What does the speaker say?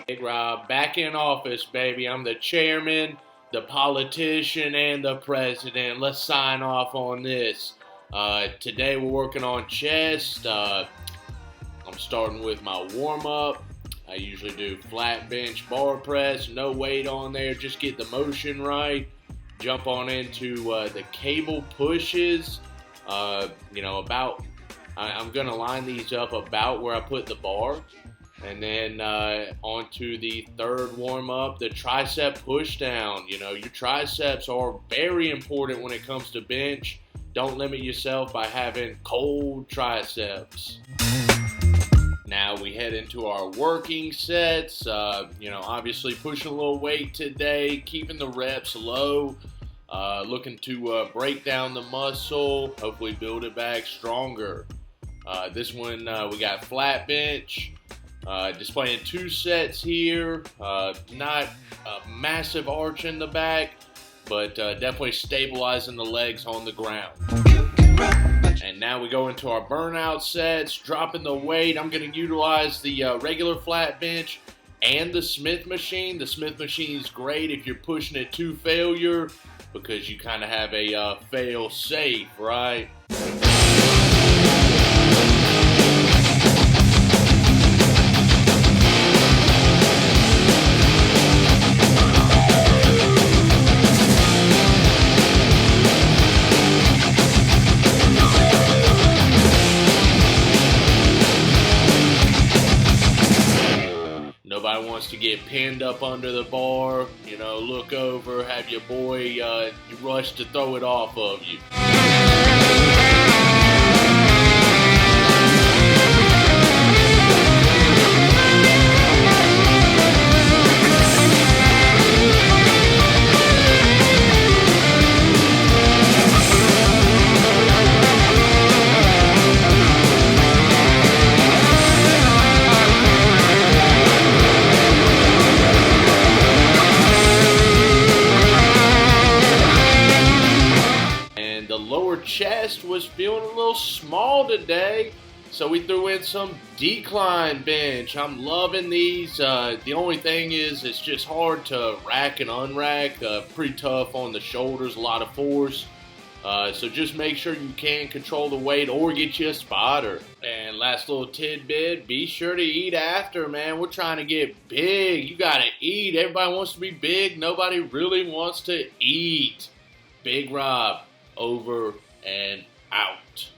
Big Rob, back in office, baby. I'm the chairman, the politician, and the president. Let's sign off on this. Today we're working on chest. I'm starting with my warm up. I usually do flat bench bar press, no weight on there, just get the motion right. Jump on into the cable pushes. I'm going to line these up about where I put the bar. And then onto the third warm-up, the tricep push down. You know, your triceps are very important when it comes to bench. Don't limit yourself by having cold triceps. Now we head into our working sets. Obviously pushing a little weight today, keeping the reps low. Looking to break down the muscle, hopefully build it back stronger. This one we got flat bench. Displaying 2 sets here, not a massive arch in the back, but definitely stabilizing the legs on the ground. And now we go into our burnout sets, dropping the weight. I'm going to utilize the regular flat bench and the Smith machine. The Smith machine is great if you're pushing it to failure because you kind of have a fail safe, right? Nobody wants to get pinned up under the bar, look over, have your boy you rush to throw it off of you. The lower chest was feeling a little small today, so we threw in some decline bench. I'm loving these. The only thing is it's just hard to rack and unrack. Pretty tough on the shoulders, a lot of force. So just make sure you can control the weight or get you a spotter. And last little tidbit, be sure to eat after, man. We're trying to get big. You gotta eat. Everybody wants to be big. Nobody really wants to eat. Big Rob, over and out.